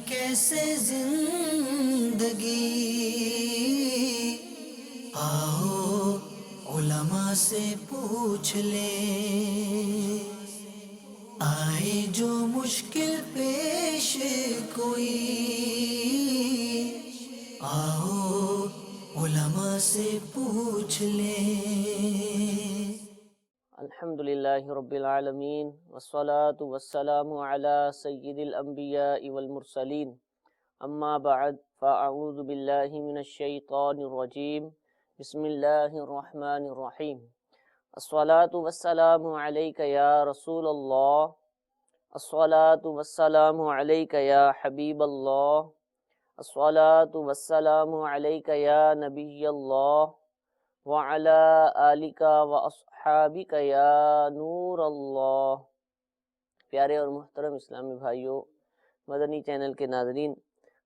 کیسے زندگی، آؤ علماء سے پوچھ لیں، آئے جو مشکل پیش کوئی، آؤ علماء سے پوچھ لیں۔ الحمدللہ رب العالمین والصلاة والسلام علی سید الانبیاء والمرسلین، اما بعد فاعوذ باللہ من الشیطان الرجیم، بسم اللہ الرحمن الرحیم۔ الصلاة والسلام علیک یا رسول اللہ، الصلاة والسلام علیک یا حبیب اللہ، الصلاة والسلام علیک یا نبی اللہ، وعلی آلک واصحابک یا نور اللہ۔ پیارے اور محترم اسلامی بھائیوں، مدنی چینل کے ناظرین،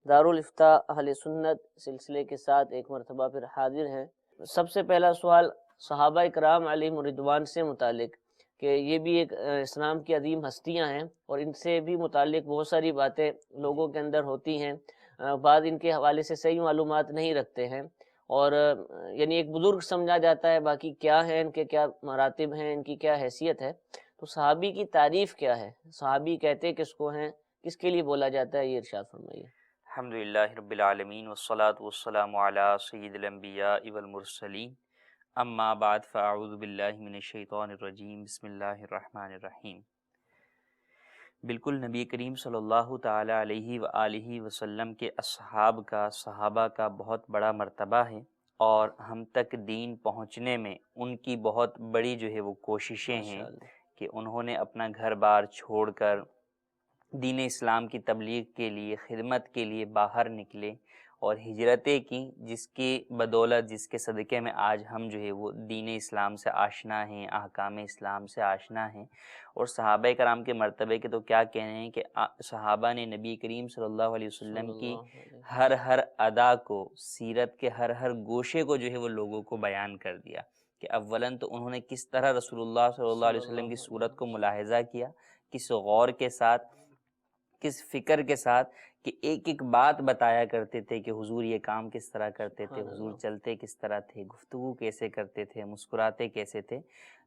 دارالافتاء اہل سنت سلسلے کے ساتھ ایک مرتبہ پھر حاضر ہیں۔ سب سے پہلا سوال صحابہ کرام علیہم رضوان سے متعلق، کہ یہ بھی ایک اسلام کی عظیم ہستیاں ہیں اور ان سے بھی متعلق بہت ساری باتیں لوگوں کے اندر ہوتی ہیں، بعض ان کے حوالے سے صحیح معلومات نہیں رکھتے ہیں، اور یعنی ایک بزرگ سمجھا جاتا ہے، باقی کیا ہے، ان کے کیا مراتب ہیں، ان کی کیا حیثیت ہے۔ تو صحابی کی تعریف کیا ہے؟ صحابی کہتے کس کو ہیں، کس کے لیے بولا جاتا ہے، یہ ارشاد فرمائیے۔ الحمدللہ رب العالمین والصلاة والسلام علی سید الانبیاء والمرسلین، اما بعد فاعوذ باللہ من الشیطان الرجیم، بسم اللہ الرحمن الرحیم۔ بالکل نبی کریم صلی اللہ تعالی علیہ وآلہ وسلم کے اصحاب کا، صحابہ کا بہت بڑا مرتبہ ہے، اور ہم تک دین پہنچنے میں ان کی بہت بڑی جو ہے وہ کوششیں ہیں کہ انہوں نے اپنا گھر بار چھوڑ کر دین اسلام کی تبلیغ کے لیے، خدمت کے لیے باہر نکلے اور ہجرتیں کی، جس کی بدولت، جس کے صدقے میں آج ہم جو ہے وہ دین اسلام سے آشنا ہیں، احکام اسلام سے آشنا ہیں۔ اور صحابہ کرام کے مرتبے کے تو کیا کہنے ہیں کہ صحابہ نے نبی کریم صلی اللہ علیہ وسلم کی ہر ادا کو، سیرت کے ہر گوشے کو جو ہے وہ لوگوں کو بیان کر دیا، کہ اولاً تو انہوں نے کس طرح رسول اللہ صلی اللہ علیہ وسلم کی صورت کو ملاحظہ کیا، کس غور کے ساتھ، کس فکر کے ساتھ، کہ ایک ایک بات بتایا کرتے تھے کہ حضور یہ کام کس طرح کرتے تھے، حضور چلتے کس طرح تھے، گفتگو کیسے کرتے تھے، مسکراتے کیسے تھے۔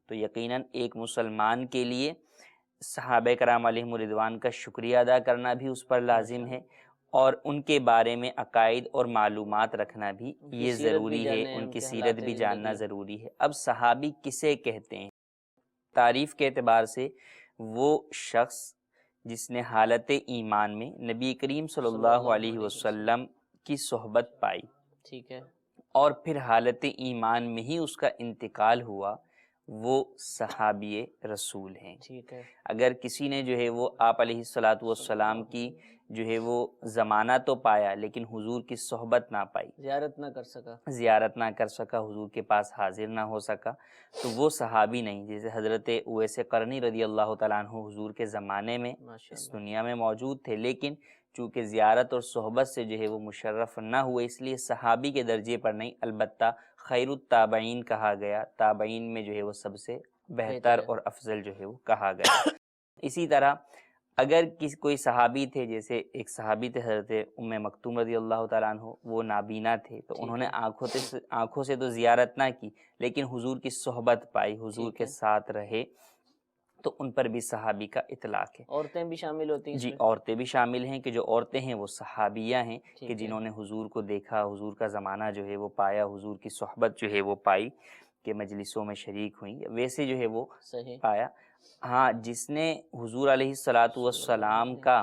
تو یقیناً ایک مسلمان کے لیے صحابہ کرام علیہم رضوان کا شکریہ ادا کرنا بھی اس پر لازم ہے، اور ان کے بارے میں عقائد اور معلومات رکھنا بھی یہ ضروری ہے، ان کی سیرت بھی جاننا ضروری ہے۔ اب صحابی کسے کہتے ہیں؟ تعریف کے اعتبار سے وہ شخص جس نے حالت ایمان میں نبی کریم صلی اللہ علیہ وسلم کی صحبت پائی، ٹھیک ہے، اور اور پھر حالت ایمان میں ہی اس کا انتقال ہوا، وہ صحابی رسول ہیں۔ ٹھیک ہے، اگر کسی نے جو ہے وہ آپ علیہ الصلاۃ والسلام کی جو ہے وہ زمانہ تو پایا لیکن حضور کی صحبت نہ پائی، زیارت نہ کر سکا، زیارت نہ کر سکا، حضور کے پاس حاضر نہ ہو سکا، تو وہ صحابی نہیں۔ جیسے حضرت اویس قرنی رضی اللہ تعالیٰ عنہ حضور کے زمانے میں اس دنیا میں موجود تھے، لیکن چونکہ زیارت اور صحبت سے جو ہے وہ مشرف نہ ہوئے، اس لیے صحابی کے درجے پر نہیں، البتہ خیر التابعین کہا گیا، تابعین میں جو ہے وہ سب سے بہتر اور افضل جو ہے وہ کہا گیا۔ اسی طرح اگر کوئی صحابی تھے، جیسے ایک صحابی تھے حضرت ام مکتوم رضی اللہ تعالیٰ عنہ، وہ نابینا تھے، تو انہوں نے آنکھوں سے تو زیارت نہ کی لیکن حضور کی صحبت پائی، حضور کے ساتھ رہے، تو ان پر بھی صحابی کا اطلاق ہے۔ عورتیں بھی شامل ہوتی ہیں؟ جی، عورتیں بھی شامل ہیں، کہ جو عورتیں ہیں وہ صحابیہ ہیں، کہ جنہوں نے حضور کو دیکھا، حضور کا زمانہ جو ہے وہ پایا، حضور کی صحبت جو ہے وہ پائی، کہ مجلسوں میں شریک ہوئیں، ویسے جو ہے وہ پایا۔ ہاں، جس نے حضور علیہ الصلاۃ والسلام کا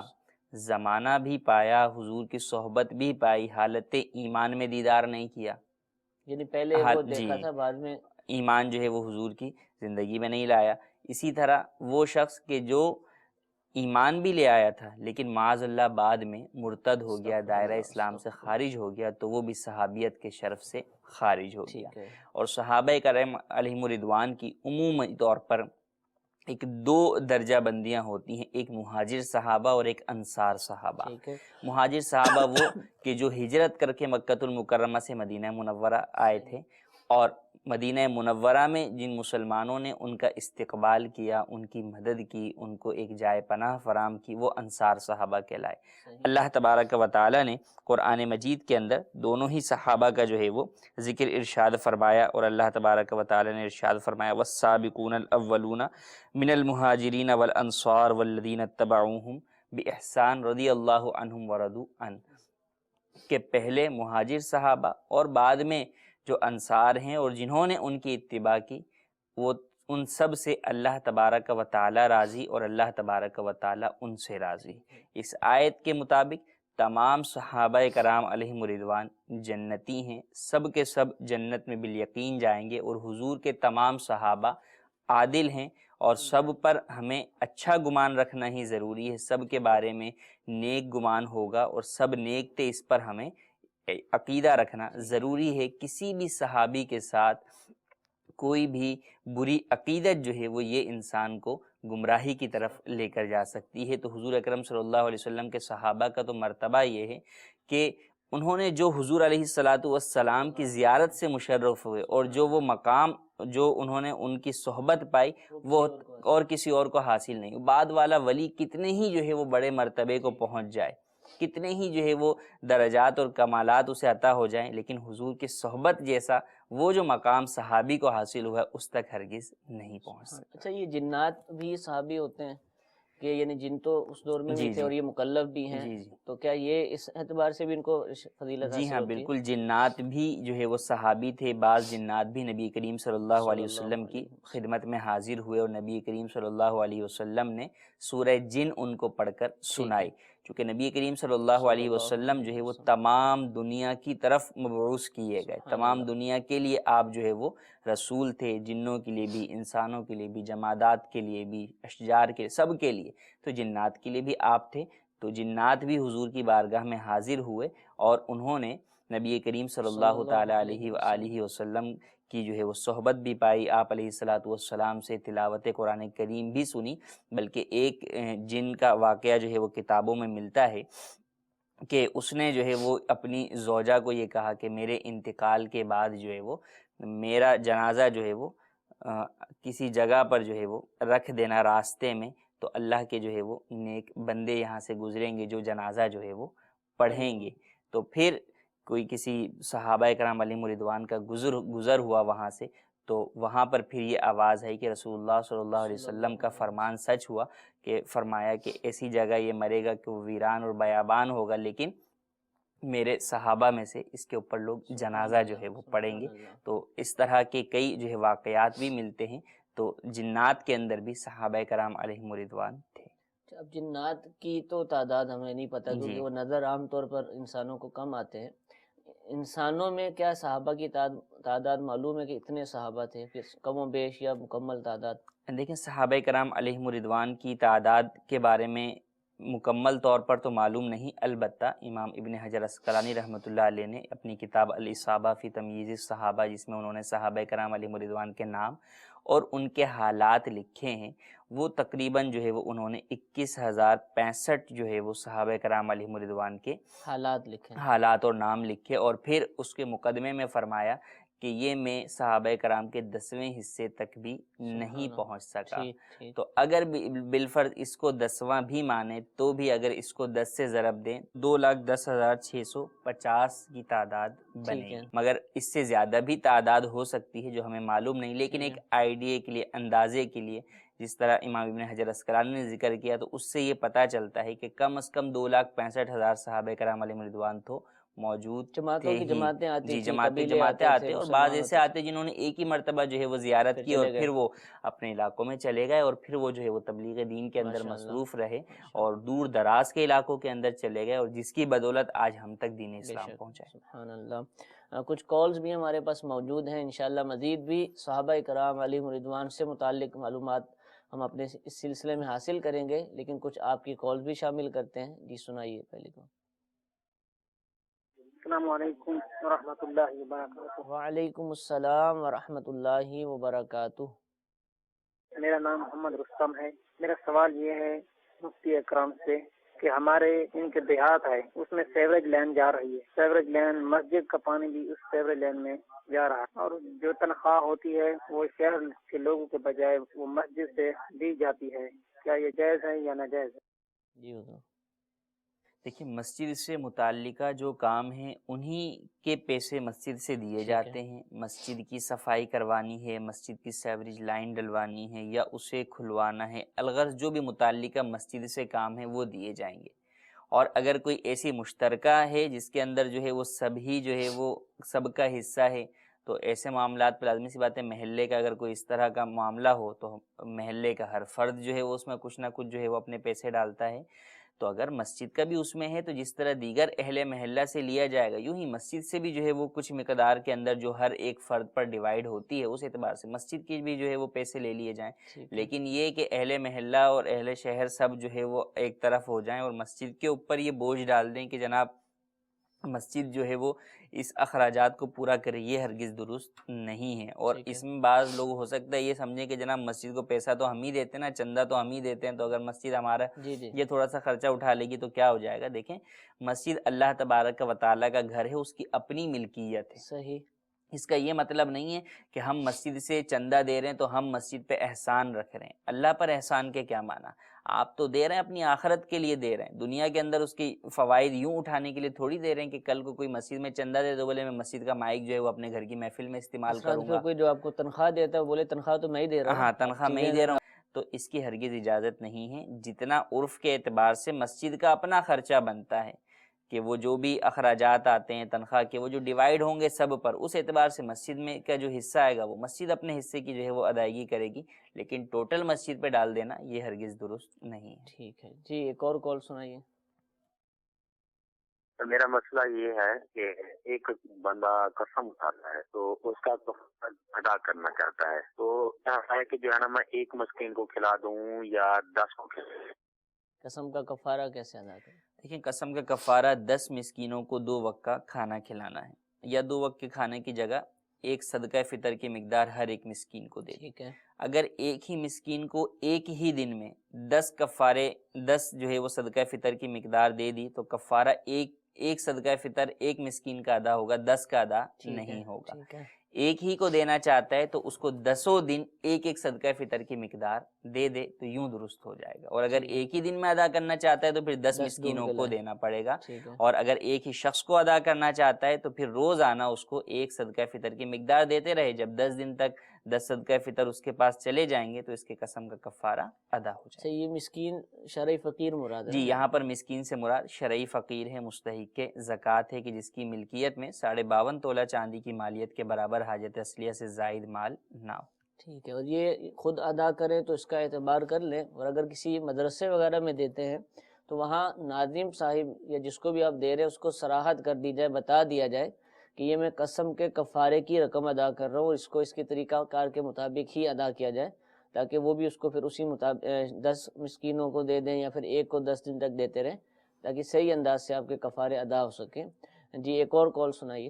زمانہ بھی پایا، حضور کی صحبت بھی پائی، حالت ایمان میں دیدار نہیں کیا، یعنی پہلے وہ دیکھا تھا، بعد میں ایمان جو ہے وہ حضور کی زندگی میں نہیں لایا۔ اسی طرح وہ شخص کہ جو ایمان بھی لے آیا تھا لیکن معاذ اللہ بعد میں مرتد ہو گیا، دائرہ اسلام سے خارج ہو گیا، تو وہ بھی صحابیت کے شرف سے خارج ہو گیا۔ اور صحابہ کرام علیہم رضوان کی عمومی طور پر ایک دو درجہ بندیاں ہوتی ہیں، ایک مہاجر صحابہ اور ایک انصار صحابہ۔ مہاجر صحابہ وہ کہ جو ہجرت کر کے مکہ المکرمہ سے مدینہ منورہ آئے تھے، اور مدینہ منورہ میں جن مسلمانوں نے ان کا استقبال کیا، ان کی مدد کی، ان کو ایک جائے پناہ فراہم کی، وہ انصار صحابہ کہلائے۔ اللہ تبارک و تعالیٰ نے قرآن مجید کے اندر دونوں ہی صحابہ کا جو ہے وہ ذکر ارشاد فرمایا، اور اللہ تبارک و تعالیٰ نے ارشاد فرمایا والسابقون الاولون من المہاجرین والانصار والذین اتبعوہم باحسان رضی اللہ عنہم ورضوا عنہ، کہ پہلے مہاجر صحابہ اور بعد میں جو انصار ہیں اور جنہوں نے ان کی اتباع کی، وہ ان سب سے اللہ تبارک و تعالیٰ راضی اور اللہ تبارک و تعالیٰ ان سے راضی۔ اس آیت کے مطابق تمام صحابہ کرام علیہم رضوان جنتی ہیں، سب کے سب جنت میں بالیقین جائیں گے، اور حضور کے تمام صحابہ عادل ہیں، اور سب پر ہمیں اچھا گمان رکھنا ہی ضروری ہے، سب کے بارے میں نیک گمان ہوگا، اور سب نیک تھے اس پر ہمیں عقیدہ رکھنا ضروری ہے۔ کسی بھی صحابی کے ساتھ کوئی بھی بری عقیدت جو ہے وہ یہ انسان کو گمراہی کی طرف لے کر جا سکتی ہے۔ تو حضور اکرم صلی اللہ علیہ وسلم کے صحابہ کا تو مرتبہ یہ ہے کہ انہوں نے جو حضور علیہ السلام کی زیارت سے مشرف ہوئے، اور جو وہ مقام جو انہوں نے ان کی صحبت پائی وہ اور کسی اور کو حاصل نہیں۔ بعد والا ولی کتنے ہی جو ہے وہ بڑے مرتبے کو پہنچ جائے، کتنے ہی جو ہے وہ درجات اور کمالات اسے عطا ہو جائیں، لیکن حضور کی صحبت جیسا وہ جو مقام صحابی کو حاصل ہوا اس تک ہرگز نہیں پہنچ سکتا۔ اچھا، یہ جنات بھی صحابی ہوتے ہیں کہ یعنی جن تو اس دور میں بھی تھے اور یہ مکلف بھی ہیں، تو کیا یہ اس اعتبار سے بھی ان کو فضیلت حاصل جی ہاں ہوتی ہے؟ بالکل، جنات بھی جو ہے وہ صحابی تھے۔ بعض جنات بھی نبی کریم صلی اللہ علیہ وسلم کی خدمت میں حاضر ہوئے، اور نبی کریم صلی اللہ علیہ وسلم نے سورہ جن ان کو پڑھ کر سنائی، چونکہ نبی کریم صلی اللہ علیہ وسلم جو ہے وہ تمام دنیا کی طرف مبعوث کیے گئے، تمام دنیا کے لیے آپ جو ہے وہ رسول تھے، جنوں کے لیے بھی، انسانوں کے لیے بھی، جمادات کے لیے بھی، اشجار کے، سب کے لیے، تو جنات کے لیے بھی آپ تھے۔ تو جنات بھی حضور کی بارگاہ میں حاضر ہوئے، اور انہوں نے نبی کریم صلی اللہ تعالیٰ علیہ وآلہ وسلم کی جو ہے وہ صحبت بھی پائی، آپ علیہ السلام سے تلاوت قرآن کریم بھی سنی۔ بلکہ ایک جن کا واقعہ جو ہے وہ کتابوں میں ملتا ہے کہ اس نے جو ہے وہ اپنی زوجہ کو یہ کہا کہ میرے انتقال کے بعد جو ہے وہ میرا جنازہ جو ہے وہ کسی جگہ پر جو ہے وہ رکھ دینا راستے میں، تو اللہ کے جو ہے وہ نیک بندے یہاں سے گزریں گے جو جنازہ جو ہے وہ پڑھیں گے۔ تو پھر کوئی کسی صحابہ کرام علیہم رضوان کا گزر ہوا وہاں سے، تو وہاں پر پھر یہ آواز ہے کہ رسول اللہ صلی اللہ علیہ وسلم کا فرمان سچ ہوا، کہ فرمایا کہ ایسی جگہ یہ مرے گا کہ وہ ویران اور بیابان ہوگا، لیکن میرے صحابہ میں سے اس کے اوپر لوگ جنازہ جو ہے وہ پڑھیں گے۔ تو اس طرح کے کئی جو ہے واقعات بھی ملتے ہیں۔ تو جنات کے اندر بھی صحابہ کرام علیہم رضوان تھے۔ اب جنات کی تو تعداد ہمیں نہیں پتہ، کیونکہ وہ نظر عام طور پر انسانوں کو کم آتے ہیں۔ انسانوں میں کیا صحابہ کی تعداد معلوم ہے کہ اتنے صحابہ تھے، کم و بیش یا مکمل تعداد؟ دیکھیں، صحابہ کرام علیہم رضوان کی تعداد کے بارے میں مکمل طور پر تو معلوم نہیں، البتہ امام ابن حجر عسقلانی رحمۃ اللہ علیہ نے اپنی کتاب الاصابہ فی تمییز الصحابہ، جس میں انہوں نے صحابہ کرام علیہم رضوان کے نام اور ان کے حالات لکھے ہیں، وہ تقریباً جو ہے وہ انہوں نے 21,065 جو ہے وہ صحابہ کرام علیہم رضوان کے حالات اور نام لکھے، اور پھر اس کے مقدمے میں فرمایا کہ یہ میں صحابہ کرام کے 10ویں حصے تک بھی نہیں پہنچ سکا۔ تو اگر بالفرض اس کو 10واں بھی مانے تو بھی اگر اس کو 10 سے ضرب دیں 2,10,650 کی تعداد بنے گی، مگر اس سے زیادہ بھی تعداد ہو سکتی ہے جو ہمیں معلوم نہیں، لیکن ایک آئیڈیا کے لیے، اندازے کے لیے، جس طرح امام ابن حجر عسقلانی نے ذکر کیا، تو اس سے یہ پتہ چلتا ہے کہ کم از کم 2,65,000 صحابہ کرام علیہم رضوان تو موجود جماعتوں کی جماعتیں آتی جی، جماعتیں آتے، اور بعض ایسے آتے جنہوں نے ایک ہی مرتبہ جو ہے وہ زیارت کی اور پھر وہ اپنے علاقوں میں چلے گئے، اور پھر وہ جو ہے وہ تبلیغ دین کے اندر مصروف رہے اور دور دراز کے علاقوں کے اندر چلے گئے، اور جس کی بدولت آج ہم تک دین اسلام پہنچا ہے۔ سبحان اللہ۔ کچھ کالز بھی ہمارے پاس موجود ہیں، انشاءاللہ مزید بھی صحابہ کرام علیہم رضوان سے متعلق معلومات ہم اپنے اس سلسلے میں حاصل کریں گے، لیکن کچھ آپ کی کالز بھی شامل کرتے ہیں۔ جی سنائیے پہلے کو۔ السلام علیکم ورحمۃ اللہ وبرکاتہ۔ وعلیکم السلام ورحمۃ اللہ وبرکاتہ۔ میرا نام محمد رستم ہے۔ میرا سوال یہ ہے مفتی اکرم سے کہ ہمارے ان کے دیہات ہے اس میں سیوریج لائن جا رہی ہے، سیوریج لائن مسجد کا پانی بھی اس سیوریج لائن میں جا رہا ہے، اور جو تنخواہ ہوتی ہے وہ شہر کے لوگوں کے بجائے وہ مسجد سے دی جاتی ہے، کیا یہ جائز ہے یا ناجائز ہے؟ جی ہوگا. دیکھیے مسجد سے متعلقہ جو کام ہیں انہی کے پیسے مسجد سے دیے جاتے ہیں. مسجد کی صفائی کروانی ہے، مسجد کی سیوریج لائن ڈلوانی ہے یا اسے کھلوانا ہے، الغرض جو بھی متعلقہ مسجد سے کام ہے وہ دیے جائیں گے. اور اگر کوئی ایسی مشترکہ ہے جس کے اندر جو ہے وہ سبھی جو ہے وہ سب کا حصہ ہے، تو ایسے معاملات پہ لازمی سی بات ہے محلے کا اگر کوئی اس طرح کا معاملہ ہو تو محلے کا ہر فرد جو ہے وہ اس میں کچھ نہ کچھ جو ہے وہ اپنے پیسے ڈالتا ہے. تو اگر مسجد کا بھی اس میں ہے تو جس طرح دیگر اہل محلہ سے لیا جائے گا، یوں ہی مسجد سے بھی جو ہے وہ کچھ مقدار کے اندر جو ہر ایک فرد پر ڈیوائیڈ ہوتی ہے اس اعتبار سے مسجد کی بھی جو ہے وہ پیسے لے لیے جائیں. لیکن یہ کہ اہل محلہ اور اہل شہر سب جو ہے وہ ایک طرف ہو جائیں اور مسجد کے اوپر یہ بوجھ ڈال دیں کہ جناب مسجد جو ہے وہ اس اخراجات کو پورا کرے، یہ ہرگز درست نہیں ہے. اور اس میں بعض لوگ ہو سکتا ہے یہ سمجھیں کہ جناب مسجد کو پیسہ تو ہم ہی دیتے ہیں نا، چندہ تو ہم ہی دیتے ہیں، تو اگر مسجد ہمارا یہ تھوڑا سا خرچہ اٹھا لے گی تو کیا ہو جائے گا. دیکھیں مسجد اللہ تبارک و تعالیٰ کا گھر ہے، اس کی اپنی ملکیت ہے. صحیح. اس کا یہ مطلب نہیں ہے کہ ہم مسجد سے چندہ دے رہے ہیں تو ہم مسجد پہ احسان رکھ رہے ہیں. اللہ پر احسان کے کیا معنی؟ آپ تو دے رہے ہیں اپنی آخرت کے لیے دے رہے ہیں، دنیا کے اندر اس کی فوائد یوں اٹھانے کے لیے تھوڑی دے رہے ہیں کہ کل کو کوئی مسجد میں چندہ دے تو بولے میں مسجد کا مائک جو ہے وہ اپنے گھر کی محفل میں استعمال کروں گا. کوئی جو آپ کو تنخواہ دیتا ہے وہ بولے تنخواہ تو میں ہی دے رہا ہوں. ہاں تنخواہ میں ہی دے رہا ہوں. تو اس کی ہرگز اجازت نہیں ہے. جتنا عرف کے اعتبار سے مسجد کا اپنا خرچہ بنتا ہے کہ وہ جو بھی اخراجات آتے ہیں تنخواہ کے وہ جو ڈیوائیڈ ہوں گے سب پر، اس اعتبار سے مسجد میں کا جو حصہ آئے گا وہ مسجد اپنے حصے کی جو ہے وہ ادائیگی کرے گی. لیکن ٹوٹل مسجد پہ ڈال دینا یہ ہرگز درست نہیں ہے. ٹھیک ہے جی، ایک اور کال سنائیے. میرا مسئلہ یہ ہے کہ ایک بندہ قسم کھاتا ہے تو اس کا کفارہ ادا کرنا چاہتا ہے، تو چاہتا ہے کہ جو ہے نا میں ایک مسکین کو کھلا دوں یا 10 کو کھلا دوں. قسم کا کفارہ کیسے ادا کریں؟ دیکھیں قسم کا کفارہ 10 مسکینوں کو 2 وقت کا کھانا کھلانا ہے، یا 2 وقت کے کھانے کی جگہ ایک صدقہ فطر کی مقدار ہر ایک مسکین کو دے. ٹھیک ہے. اگر ایک ہی مسکین کو ایک ہی دن میں 10 کفارے 10 جو ہے وہ صدقہ فطر کی مقدار دے دی تو کفارہ ایک صدقہ فطر ایک مسکین کا ادا ہوگا، 10 کا ادا نہیں ہوگا. ایک ہی کو دینا چاہتا ہے تو اس کو 10 دن ایک ایک صدقہ فطر کی مقدار دے دے تو یوں درست ہو جائے گا. اور اگر ایک ہی دن میں ادا کرنا چاہتا ہے تو پھر 10 مسکینوں کو دینا پڑے گا. اور اگر ایک ہی شخص کو ادا کرنا چاہتا ہے تو پھر روزانہ اس کو ایک صدقہ فطر کی مقدار دیتے رہے. جب 10 دن تک 10 صدقہ فطر اس کے پاس چلے جائیں گے تو اس کے قسم کا کفارہ ادا ہو جائے گا. یہ مسکین شرعی فقیر مراد ہے؟ جی یہاں پر مسکین سے مراد شرعی فقیر ہے، مستحق زکوٰۃ ہے کہ جس کی ملکیت میں 52.5 تولہ چاندی کی مالیت کے برابر حاجت اصلیہ سے زائد مال نہ ہو. ٹھیک ہے. اور یہ خود ادا کریں تو اس کا اعتبار کر لیں، اور اگر کسی مدرسے وغیرہ میں دیتے ہیں تو وہاں ناظم صاحب یا جس کو بھی آپ دے رہے ہیں اس کو صراحت کر دی جائے، بتا دیا جائے کہ یہ میں قسم کے کفارے کی رقم ادا کر رہا ہوں، اس کو اس کے طریقہ کار کے مطابق ہی ادا کیا جائے، تاکہ وہ بھی اس کو پھر اسی مطابق 10 مسکینوں کو دے دیں یا پھر ایک کو 10 دن تک دیتے رہیں، تاکہ صحیح انداز سے آپ کے کفارے ادا ہو سکیں. جی ایک اور کال سنائیے.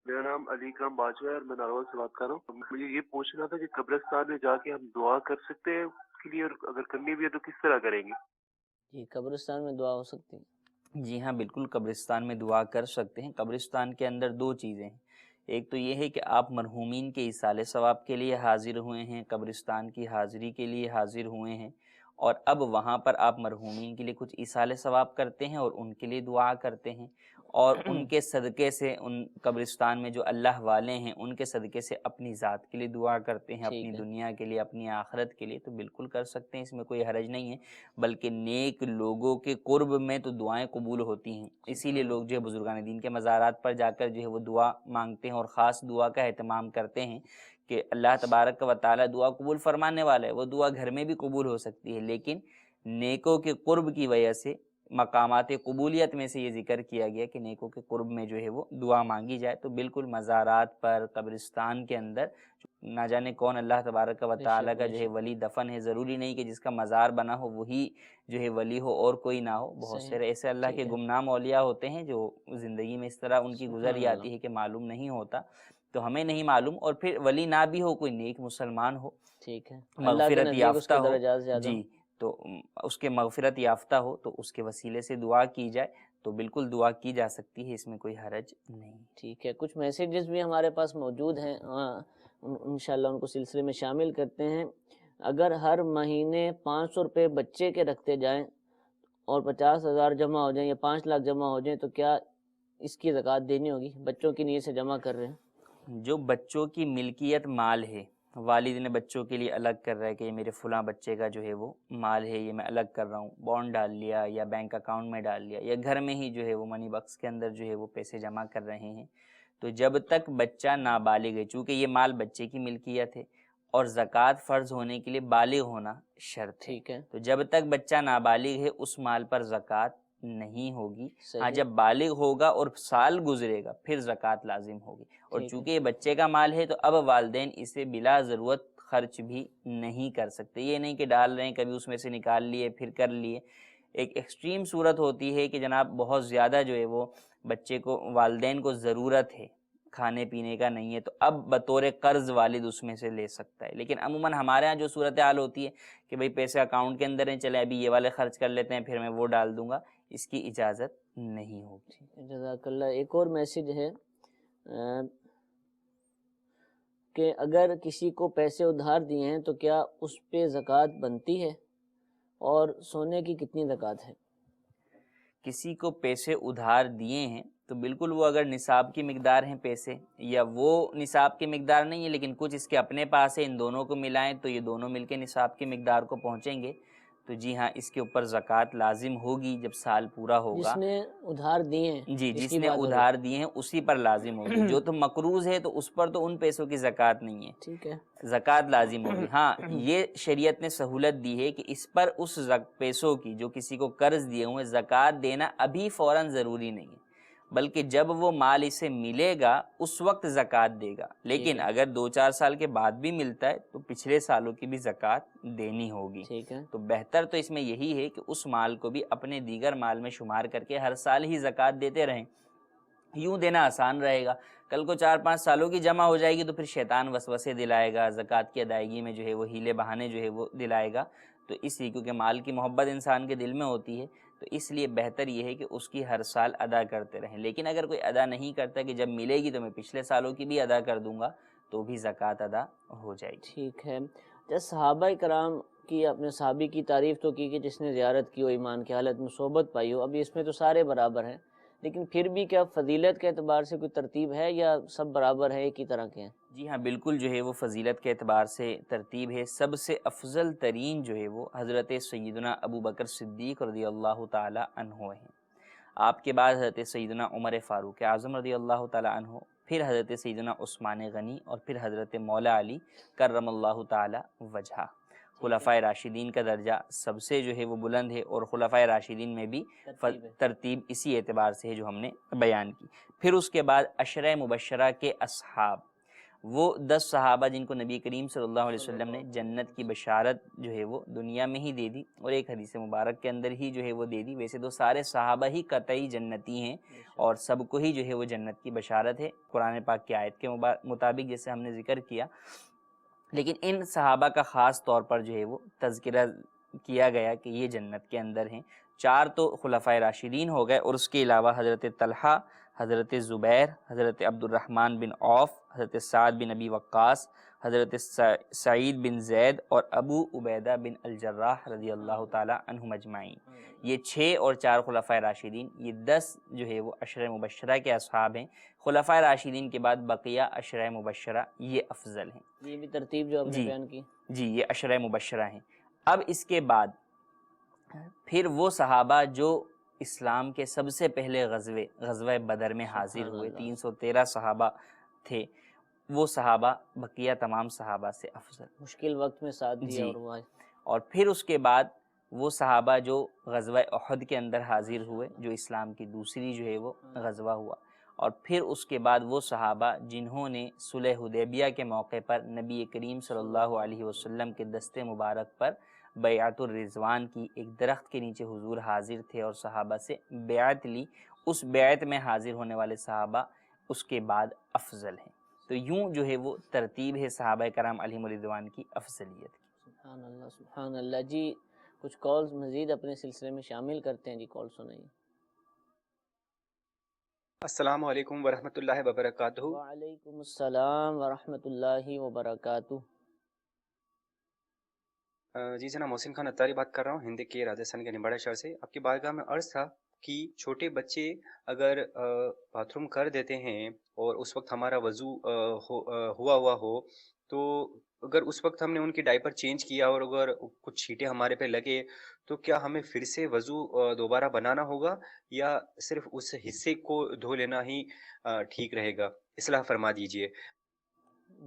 میرا نام علی کرم باجوہ ہے اور میں نارول سے بات کر رہا ہوں. مجھے یہ پوچھنا تھا کہ قبرستان میں جا کے ہم دعا کر سکتے ہیں اس کے لیے، اور اگر کرنی بھی ہے تو کس طرح کریں گے؟ جی قبرستان میں دعا ہو سکتی ہے؟ جی ہاں بالکل قبرستان میں دعا کر سکتے ہیں. قبرستان کے اندر 2 چیزیں ہیں. ایک تو یہ ہے کہ آپ مرحومین کے ایصال ثواب کے لیے حاضر ہوئے ہیں، قبرستان کی حاضری کے لیے حاضر ہوئے ہیں، اور اب وہاں پر آپ مرحومین کے لیے کچھ ایصال ثواب کرتے ہیں اور ان کے لیے دعا کرتے ہیں، اور ان کے صدقے سے ان قبرستان میں جو اللہ والے ہیں ان کے صدقے سے اپنی ذات کے لیے دعا کرتے ہیں، اپنی دنیا کے لیے، اپنی آخرت کے لیے. تو بالکل کر سکتے ہیں، اس میں کوئی حرج نہیں ہے. بلکہ نیک لوگوں کے قرب میں تو دعائیں قبول ہوتی ہیں، اسی لیے لوگ جو ہے بزرگان دین کے مزارات پر جا کر جو ہے وہ دعا مانگتے ہیں اور خاص دعا کا اہتمام کرتے ہیں کہ اللہ تبارک و تعالیٰ دعا قبول فرمانے والا ہے. وہ دعا گھر میں بھی قبول ہو سکتی ہے، لیکن نیکوں کے قرب کی وجہ سے مقامات قبولیت میں سے یہ ذکر کیا گیا کہ نیکوں کے قرب میں جو ہے وہ دعا مانگی جائے. تو بالکل مزارات پر، قبرستان کے اندر نہ جانے کون اللہ تبارک و تعالیٰ کا جو ہے ولی دفن ہے. ضروری نہیں کہ جس کا مزار بنا ہو وہی جو ہے ولی ہو اور کوئی نہ ہو. بہت سے ایسے اللہ کے گمنام اولیاء ہوتے ہیں جو زندگی میں اس طرح ان کی گزر جاتی ہے کہ معلوم نہیں ہوتا. تو ہمیں نہیں معلوم، اور پھر ولی نہ بھی ہو، کوئی نیک مسلمان ہو، ٹھیک ہے، مغفرت یافتہ ہو، جی تو اس کے مغفرت یافتہ ہو تو اس کے وسیلے سے دعا کی جائے تو بالکل دعا کی جا سکتی ہے، اس میں کوئی حرج نہیں۔ ٹھیک ہے، کچھ میسیجز بھی ہمارے پاس موجود ہیں، انشاءاللہ ان کو سلسلے میں شامل کرتے ہیں۔ اگر ہر مہینے 500 روپے بچے کے رکھتے جائیں اور 50,000 جمع ہو جائیں یا 5 لاکھ جمع ہو جائیں تو کیا اس کی زکوٰۃ دینی ہوگی؟ بچوں کی نیت سے جمع کر رہے ہیں۔ جو بچوں کی ملکیت مال ہے، والد نے بچوں کے لیے الگ کر رہا ہے کہ یہ میرے فلاں بچے کا جو ہے وہ مال ہے، یہ میں الگ کر رہا ہوں، بانڈ ڈال لیا یا بینک اکاؤنٹ میں ڈال لیا یا گھر میں ہی جو ہے وہ منی باکس کے اندر جو ہے وہ پیسے جمع کر رہے ہیں، تو جب تک بچہ نابالغ ہے، چونکہ یہ مال بچے کی ملکیت ہے اور زکوٰۃ فرض ہونے کے لیے بالغ ہونا شرط ہے، ٹھیک ہے، تو جب تک بچہ نابالغ ہے اس مال پر زکوٰۃ نہیں ہوگی۔ ہاں، صحیح، جب بالغ ہوگا اور سال گزرے گا پھر زکوٰۃ لازم ہوگی، اور ٹھیک ہے، چونکہ یہ بچے کا مال ہے تو اب والدین اسے بلا ضرورت خرچ بھی نہیں کر سکتے۔ یہ نہیں کہ ڈال رہے ہیں کبھی اس میں سے نکال لیے پھر کر لیے۔ ایک ایکسٹریم صورت ہوتی ہے کہ جناب بہت زیادہ جو ہے وہ بچے کو، والدین کو ضرورت ہے، کھانے پینے کا نہیں ہے، تو اب بطور قرض والد اس میں سے لے سکتا ہے۔ لیکن عموماً ہمارے ہاں جو صورتحال ہوتی ہے کہ بھئی پیسے اکاؤنٹ کے اندر ہیں، چلے ابھی یہ والے خرچ کر لیتے ہیں پھر میں وہ ڈال دوں گا، اس کی اجازت نہیں ہوگی۔ جزاک اللہ۔ ایک اور میسیج ہے کہ اگر کسی کو پیسے ادھار دیے ہیں تو کیا اس پہ زکوٰۃ بنتی ہے، اور سونے کی کتنی زکوٰۃ ہے؟ کسی کو پیسے ادھار دیے ہیں تو بالکل وہ اگر نصاب کی مقدار ہیں پیسے، یا وہ نصاب کی مقدار نہیں ہے لیکن کچھ اس کے اپنے پاس ہے، ان دونوں کو ملائیں تو یہ دونوں مل کے نصاب کی مقدار کو پہنچیں گے، تو جی ہاں اس کے اوپر زکوٰۃ لازم ہوگی جب سال پورا ہوگا۔ جس نے ادھار دیے ہیں، جی، جس کی نے بات ہو رہی ادھار دیے ہیں اسی پر لازم ہوگی۔ جو تو مقروض ہے تو اس پر تو ان پیسوں کی زکوٰۃ نہیں ہے، ٹھیک ہے، زکوٰۃ لازم ہوگی۔ ہاں، یہ شریعت نے سہولت دی ہے کہ اس پر اس پیسوں کی جو کسی کو قرض دیے ہوئے زکوٰۃ دینا ابھی فوراً ضروری نہیں ہے، بلکہ جب وہ مال اسے ملے گا اس وقت زکوٰۃ دے گا۔ لیکن اگر 2-4 سال کے بعد بھی ملتا ہے تو پچھلے سالوں کی بھی زکوٰۃ دینی ہوگی۔ ٹھیک ہے، تو بہتر تو اس میں یہی ہے کہ اس مال کو بھی اپنے دیگر مال میں شمار کر کے ہر سال ہی زکوٰۃ دیتے رہیں، یوں دینا آسان رہے گا۔ کل کو 4-5 سالوں کی جمع ہو جائے گی تو پھر شیطان وسوسے دلائے گا، زکوٰۃ کی ادائیگی میں جو ہے وہ ہیلے بہانے جو ہے وہ دلائے گا، تو اس لیے کیونکہ مال کی محبت انسان کے دل میں ہوتی ہے تو اس لیے بہتر یہ ہے کہ اس کی ہر سال ادا کرتے رہیں۔ لیکن اگر کوئی ادا نہیں کرتا کہ جب ملے گی تو میں پچھلے سالوں کی بھی ادا کر دوں گا تو بھی زکوٰۃ ادا ہو جائے گی۔ ٹھیک ہے۔ جیسے صحابہ کرام کی، اپنے صحابی کی تعریف تو کی کہ جس نے زیارت کی ہو، ایمان کی حالت میں صحبت پائی ہو، ابھی اس میں تو سارے برابر ہیں، لیکن پھر بھی کیا فضیلت کے اعتبار سے کوئی ترتیب ہے یا سب برابر ہے، ایک ہی طرح کے ہیں؟ جی ہاں، بالکل جو ہے وہ فضیلت کے اعتبار سے ترتیب ہے۔ سب سے افضل ترین جو ہے وہ حضرت سیدنا ابو بکر صدیق رضی اللہ تعالی عنہ ہیں۔ آپ کے بعد حضرت سیدنا عمر فاروق اعظم رضی اللہ تعالی عنہ، پھر حضرت سیدنا عثمان غنی اور پھر حضرت مولا علی کرم اللہ تعالی وجہہ۔ خلفائے راشدین کا درجہ سب سے جو ہے وہ بلند ہے، اور خلفائے راشدین میں بھی ترتیب اسی اعتبار سے ہے جو ہم نے بیان کی۔ پھر اس کے بعد عشرہ مبشرہ کے اصحاب، وہ 10 صحابہ جن کو نبی کریم صلی اللہ علیہ وسلم نے جنت کی بشارت جو ہے وہ دنیا میں ہی دے دی اور ایک حدیث مبارک کے اندر ہی جو ہے وہ دے دی۔ ویسے تو سارے صحابہ ہی قطعی جنتی ہیں اور سب کو ہی جو ہے وہ جنت کی بشارت ہے قرآن پاک کی آیت کے مطابق، جیسے ہم نے ذکر کیا، لیکن ان صحابہ کا خاص طور پر جو ہے وہ تذکرہ کیا گیا کہ یہ جنت کے اندر ہیں۔ 4 تو خلفائے راشدین ہو گئے، اور اس کے علاوہ حضرت طلحہ، حضرت زبیر، حضرت عبد الرحمن بن عوف، حضرت سعد بن ابی وقاص، حضرت سعید بن زید اور ابو عبیدہ بن الجراح رضی اللہ تعالی عنہم اجمعین۔ یہ 6 اور 4 خلفائے راشدین، یہ 10 جو ہے وہ عشرہ مبشرہ کے اصحاب ہیں۔ خلفائے راشدین کے بعد بقیہ عشرہ مبشرہ یہ افضل ہیں۔ یہ بھی ترتیب جو آپ نے بیان کی؟ جی، یہ عشرہ مبشرہ ہیں۔ اب اس کے بعد پھر وہ صحابہ جو اسلام کے سب سے پہلے غزوہ بدر میں حاضر ہوئے، 313 صحابہ تھے، وہ صحابہ بقیہ تمام صحابہ سے افضل، مشکل وقت میں ساتھ دیا، جی۔ اور وہ اور پھر اس کے بعد وہ صحابہ جو غزوہ احد کے اندر حاضر ہوئے، جو اسلام کی دوسری جو ہے وہ غزوہ ہوا، اور پھر اس کے بعد وہ صحابہ جنہوں نے صلح حدیبیہ کے موقع پر نبی کریم صلی اللہ علیہ وسلم کے دست مبارک پر بیعت الرضوان کی، ایک درخت کے نیچے حضور حاضر تھے اور صحابہ سے بیعت لی، اس بیعت میں حاضر ہونے والے صحابہ اس کے بعد افضل ہیں۔ تو یوں جو ہے وہ ترتیب ہے صحابہ کرام علیہم الرضوان کی افضلیت کی۔ سبحان اللہ، سبحان اللہ۔ جی، کچھ کالز مزید اپنے سلسلے میں شامل کرتے ہیں. جی کال سنائیے. السلام علیکم ورحمۃ اللہ وبرکاتہ. وعلیکم السلام ورحمۃ اللہ وبرکاتہ. جی جناب محسن خان اتاری بات کر رہا ہوں ہند کے راجستھان کے نمباڑا شہر سے. آپ کی بارگاہ میں عرض تھا کہ چھوٹے بچے اگر باتھ روم کر دیتے ہیں اور اس وقت ہمارا وضو ہوا ہو تو اگر اس وقت ہم نے ان کی ڈائپر چینج کیا اور اگر کچھ چھینٹے ہمارے پہ لگے تو کیا ہمیں پھر سے وضو دوبارہ بنانا ہوگا یا صرف اس حصے کو دھو لینا ہی ٹھیک رہے گا؟ اصلاح فرما دیجئے.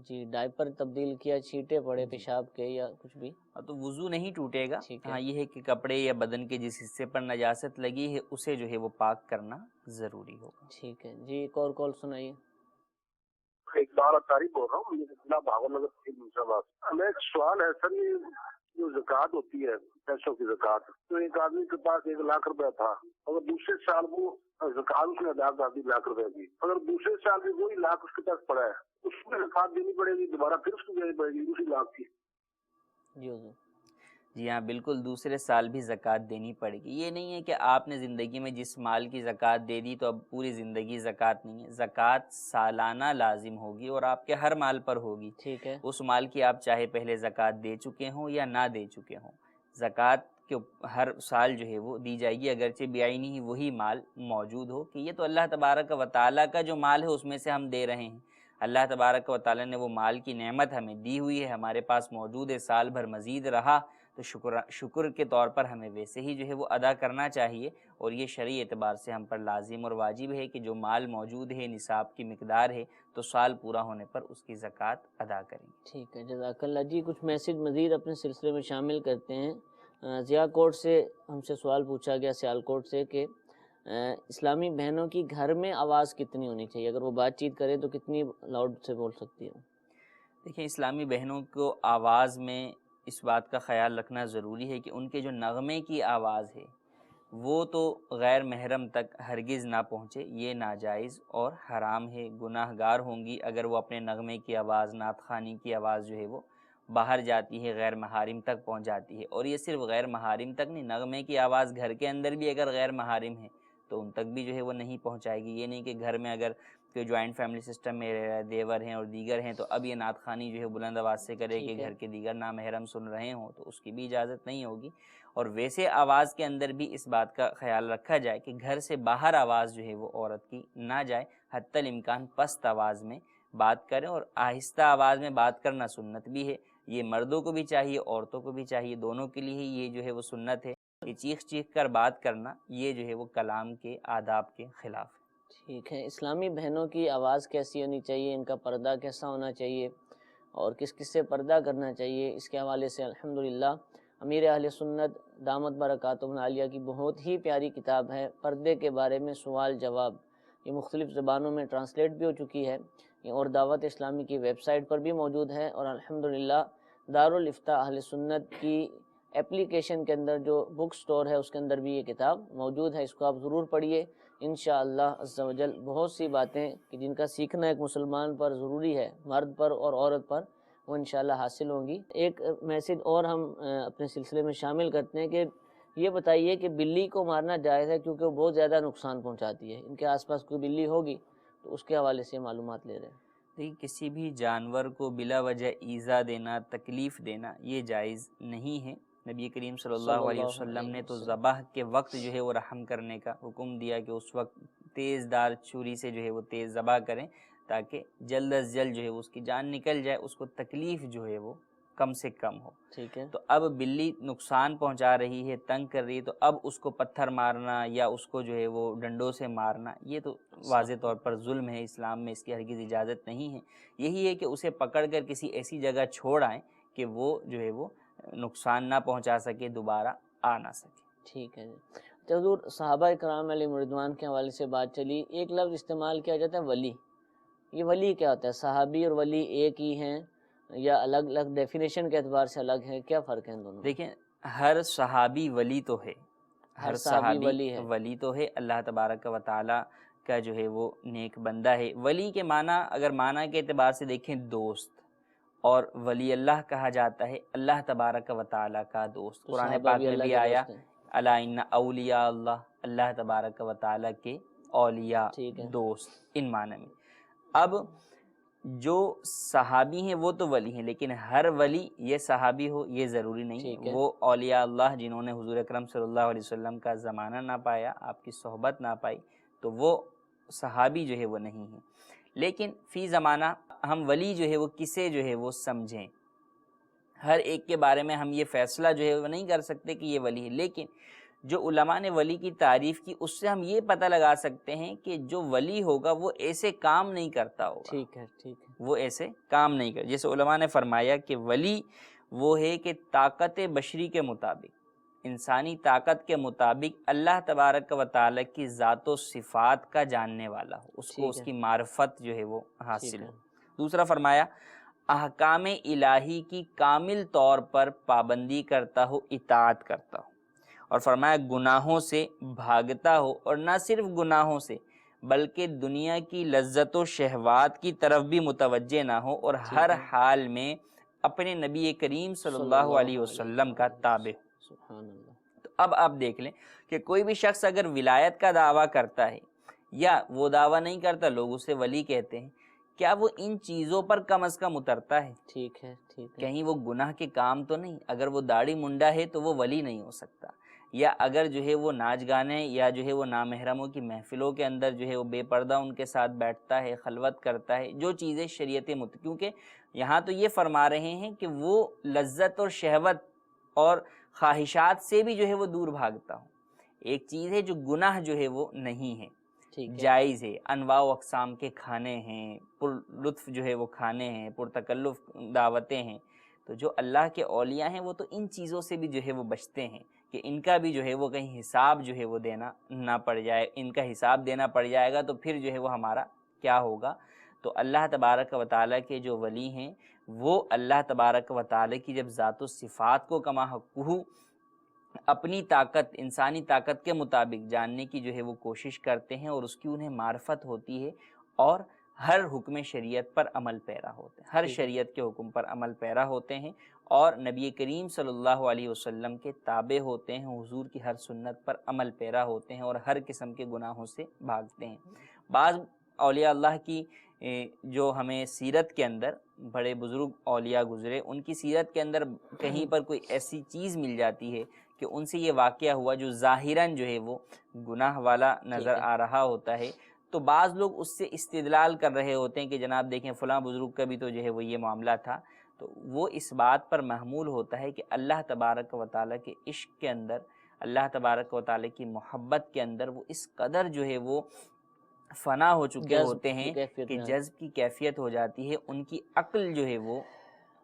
جی ڈائپر تبدیل کیا، چھینٹے پڑے پیشاب کے یا کچھ بھی تو وضو نہیں ٹوٹے گا. ٹھیک ہے. ہاں یہ ہے کہ کپڑے یا بدن کے جس حصے پر نجاست لگی ہے اسے جو ہے وہ پاک کرنا ضروری ہوگا. ٹھیک ہے جی. ایک اور کال سنائیے. اقبال اتاری بول رہا ہوں، ضلع بھاور نگر سے مرزاباد. ہمیں ایک سوال ہے سر، یہ جو زکوٰۃ ہوتی ہے پیسوں کی زکوٰۃ، تو ایک آدمی کے پاس 1 لاکھ روپے تھا، اگر دوسرے سال وہ زکوٰۃ اس نے ادا کر دی 1 لاکھ روپے کی، اگر دوسرے سال بھی وہی لاکھ اس کے پاس پڑا ہے اس میں زکوٰۃ دینی پڑے گی، دوبارہ پھر اس کو دینی پڑے گی اسی لاکھ کی؟ جی ہاں بالکل، دوسرے سال بھی زکوٰۃ دینی پڑے گی. یہ نہیں ہے کہ آپ نے زندگی میں جس مال کی زکوٰۃ دے دی تو اب پوری زندگی زکوٰۃ نہیں ہے. زکوٰۃ سالانہ لازم ہوگی اور آپ کے ہر مال پر ہوگی. ٹھیک ہے. اس مال کی آپ چاہے پہلے زکوٰۃ دے چکے ہوں یا نہ دے چکے ہوں، زکوٰۃ کے ہر سال جو ہے وہ دی جائے گی، اگرچہ بیعینی ہی وہی مال موجود ہو. کہ یہ تو اللہ تبارک و تعالیٰ کا جو مال ہے اس میں سے ہم دے رہے ہیں. اللہ تبارک و تعالیٰ نے وہ مال کی نعمت ہمیں دی ہوئی ہے، ہمارے پاس موجود ہے، سال بھر مزید رہا تو شکر کے طور پر ہمیں ویسے ہی جو ہے وہ ادا کرنا چاہیے. اور یہ شرعی اعتبار سے ہم پر لازم اور واجب ہے کہ جو مال موجود ہے، نصاب کی مقدار ہے، تو سال پورا ہونے پر اس کی زکوٰۃ ادا کریں. ٹھیک ہے جزاک اللہ. جی کچھ میسج مزید اپنے سلسلے میں شامل کرتے ہیں. ضیاء کوٹ سے ہم سے سوال پوچھا گیا، سیال کوٹ سے، کہ اسلامی بہنوں کی گھر میں آواز کتنی ہونی چاہیے؟ اگر وہ بات چیت کرے تو کتنی لاؤڈ سے بول سکتی ہے؟ دیکھیں اسلامی بہنوں کو آواز میں اس بات کا خیال رکھنا ضروری ہے کہ ان کے جو نغمے کی آواز ہے وہ تو غیر محرم تک ہرگز نہ پہنچے. یہ ناجائز اور حرام ہے. گناہ گار ہوں گی اگر وہ اپنے نغمے کی آواز، نعت خوانی کی آواز جو ہے وہ باہر جاتی ہے، غیر محارم تک پہنچ جاتی ہے. اور یہ صرف غیر محارم تک نہیں، نغمے کی آواز گھر کے اندر بھی اگر غیر محارم ہے تو ان تک بھی جو ہے وہ نہیں پہنچائے گی. یہ نہیں کہ گھر میں اگر کوئی جوائنٹ فیملی سسٹم میں رہ رہا ہے، دیور ہیں اور دیگر ہیں، تو اب یہ نعت خوانی جو ہے بلند آواز سے کرے کہ گھر کے دیگر نامحرم سن رہے ہوں، تو اس کی بھی اجازت نہیں ہوگی. اور ویسے آواز کے اندر بھی اس بات کا خیال رکھا جائے کہ گھر سے باہر آواز جو ہے وہ عورت کی نہ جائے. حتی الامکان پست آواز میں بات کریں، اور آہستہ آواز میں بات کرنا سنت بھی ہے. یہ مردوں کو بھی چاہیے، عورتوں کو بھی چاہیے، دونوں کے لیے یہ جو ہے وہ سنت ہے. کہ چیخ چیخ کر بات کرنا یہ جو ہے وہ کلام کے آداب کے خلاف ہے. ٹھیک ہے. اسلامی بہنوں کی آواز کیسی ہونی چاہیے، ان کا پردہ کیسا ہونا چاہیے، اور کس کس سے پردہ کرنا چاہیے، اس کے حوالے سے الحمدللہ امیر اہل سنت دامت برکاتہم العالیہ کی بہت ہی پیاری کتاب ہے پردے کے بارے میں سوال جواب. یہ مختلف زبانوں میں ٹرانسلیٹ بھی ہو چکی ہے اور دعوت اسلامی کی ویب سائٹ پر بھی موجود ہے. اور الحمدللہ دارالافتاء اہل سنت کی اپلیکیشن کے اندر جو بک سٹور ہے اس کے اندر بھی یہ کتاب موجود ہے. اس کو آپ ضرور پڑھیے. انشاءاللہ عز و جل بہت سی باتیں کہ جن کا سیکھنا ایک مسلمان پر ضروری ہے، مرد پر اور عورت پر، وہ انشاءاللہ حاصل ہوں گی. ایک میسج اور ہم اپنے سلسلے میں شامل کرتے ہیں کہ یہ بتائیے کہ بلی کو مارنا جائز ہے کیونکہ وہ بہت زیادہ نقصان پہنچاتی ہے. ان کے آس پاس کوئی بلی ہوگی تو اس کے حوالے سے معلومات لے رہے ہیں. دیکھیں کسی بھی جانور کو بلا وجہ ایذا دینا، تکلیف دینا یہ جائز نہیں ہے. نبی کریم صلی اللہ علیہ وسلم نے تو ذبح کے وقت جو ہے وہ رحم کرنے کا حکم دیا کہ اس وقت تیز دار چھری سے جو ہے وہ تیز ذبح کریں تاکہ جلد از جلد جو ہے اس کی جان نکل جائے، اس کو تکلیف جو ہے وہ کم سے کم ہو. ٹھیک ہے. تو اب بلی نقصان پہنچا رہی ہے، تنگ کر رہی ہے، تو اب اس کو پتھر مارنا یا اس کو جو ہے وہ ڈنڈوں سے مارنا یہ تو واضح طور پر ظلم ہے. اسلام میں اس کی ہرگز اجازت نہیں ہے. یہی ہے کہ اسے پکڑ کر کسی ایسی جگہ چھوڑ آئیں کہ وہ جو ہے وہ نقصان نہ پہنچا سکے، دوبارہ آ نہ سکے. ٹھیک ہے. تو حضور صحابہ کرام علیہم رضوان کے حوالے سے بات چلی. ایک لفظ استعمال کیا جاتا ہے ولی. یہ ولی کیا ہوتا ہے؟ صحابی اور ولی ایک ہی ہیں یا الگ الگ ڈیفینیشن کے اعتبار سے الگ ہے؟ کیا فرق ہے ان دونوں؟ دیکھیں ہر صحابی ولی تو ہے، ہر صحابی ولی تو ہے. اللہ تبارک و تعالی کا جو ہے وہ نیک بندہ ہے. ولی کے معنی اگر معنی کے اعتبار سے دیکھیں دوست، اور ولی اللہ کہا جاتا ہے اللہ تبارک و تعالیٰ کا دوست. تو قرآن صحابہ پاک بھی میں اللہ بھی کے آیا دوست ہیں. الا ان اولیاء اللہ، اللہ تبارک و تعالیٰ کے اولیاء ٹھیک ہے. دوست ان معنی میں. اب جو صحابی ہیں وہ تو ولی ہیں، لیکن ہر ولی یہ صحابی ہو یہ ضروری نہیں. ٹھیک ہے. وہ اولیاء اللہ جنہوں نے حضور اکرم صلی اللہ علیہ وسلم کا زمانہ نہ پایا، آپ کی صحبت نہ پائی، تو وہ صحابی جو ہے وہ نہیں ہیں. لیکن فی زمانہ ہم ولی جو ہے وہ کسے جو ہے وہ سمجھیں. ہر ایک کے بارے میں ہم یہ فیصلہ جو ہے وہ نہیں کر سکتے کہ یہ ولی ہے، لیکن جو علماء نے ولی کی تعریف کی اس سے ہم یہ پتہ لگا سکتے ہیں کہ جو ولی ہوگا وہ ایسے کام نہیں کرتا ہوگا. ٹھیک ہے ٹھیک ہے. وہ ایسے کام نہیں کرتا. جیسے علماء نے فرمایا کہ ولی وہ ہے کہ طاقت بشری کے مطابق، انسانی طاقت کے مطابق اللہ تبارک و تعالیٰ کی ذات و صفات کا جاننے والا ہو، اس کو اس کی معرفت جو ہے وہ حاصل ہو. دوسرا فرمایا احکام الہی کی کامل طور پر پابندی کرتا ہو، اطاعت کرتا ہو. اور فرمایا گناہوں سے بھاگتا ہو، اور نہ صرف گناہوں سے بلکہ دنیا کی لذت و شہوات کی طرف بھی متوجہ نہ ہو، اور ہر حال میں اپنے نبی کریم صلی اللہ علیہ وسلم کا تابع ہو. سبحان اللہ. تو اب آپ دیکھ لیں کہ کوئی بھی شخص اگر ولایت کا دعویٰ کرتا ہے یا وہ دعویٰ نہیں کرتا، لوگ اسے ولی کہتے ہیں، کیا وہ ان چیزوں پر کم از کم اترتا ہے؟ ٹھیک ہے ٹھیک ہے. کہیں وہ گناہ کے کام تو نہیں؟ اگر وہ داڑھی منڈا ہے تو وہ ولی نہیں ہو سکتا. یا اگر جو ہے وہ ناچ گانے یا جو ہے وہ نامحرموں کی محفلوں کے اندر جو ہے وہ بے پردہ ان کے ساتھ بیٹھتا ہے، خلوت کرتا ہے، جو چیزیں شریعت کیونکہ یہاں تو یہ فرما رہے ہیں کہ وہ لذت اور شہوت اور خواہشات سے بھی جو ہے وہ دور بھاگتا ہو. ایک چیز ہے جو گناہ جو ہے وہ نہیں ہے، جائز ہے، انواع و اقسام کے کھانے ہیں، پر لطف جو ہے وہ کھانے ہیں، پر تکلف دعوتیں ہیں. تو جو اللہ کے اولیاء ہیں وہ تو ان چیزوں سے بھی جو ہے وہ بچتے ہیں کہ ان کا بھی جو ہے وہ کہیں حساب جو ہے وہ دینا نہ پڑ جائے. ان کا حساب دینا پڑ جائے گا تو پھر جو ہے وہ ہمارا کیا ہوگا. تو اللہ تبارک و تعالیٰ کے جو ولی ہیں وہ اللہ تبارک و تعالیٰ کی جب ذات و صفات کو کما حقہ اپنی طاقت، انسانی طاقت کے مطابق جاننے کی جو ہے وہ کوشش کرتے ہیں، اور اس کی انہیں معرفت ہوتی ہے، اور ہر حکم شریعت پر عمل پیرا ہوتے ہیں، ہر شریعت کے حکم پر عمل پیرا ہوتے ہیں، اور نبی کریم صلی اللہ علیہ وسلم کے تابع ہوتے ہیں، حضور کی ہر سنت پر عمل پیرا ہوتے ہیں، اور ہر قسم کے گناہوں سے بھاگتے ہیں. بعض اولیاء اللہ کی جو ہمیں سیرت کے اندر بڑے بزرگ اولیاء گزرے، ان کی سیرت کے اندر کہیں پر کوئی ایسی چیز مل جاتی ہے کہ ان سے یہ واقعہ ہوا جو ظاہراً جو ہے وہ گناہ والا نظر آ رہا ہوتا ہے، تو بعض لوگ اس سے استدلال کر رہے ہوتے ہیں کہ جناب دیکھیں فلاں بزرگ کا بھی تو جو ہے وہ یہ معاملہ تھا. تو وہ اس بات پر محمول ہوتا ہے کہ اللہ تبارک و تعالیٰ کے عشق کے اندر، اللہ تبارک و تعالیٰ کی محبت کے اندر وہ اس قدر جو ہے وہ فنا ہو چکے ہوتے ہیں کہ جذب کی کیفیت ہو جاتی ہے، ان کی عقل جو ہے وہ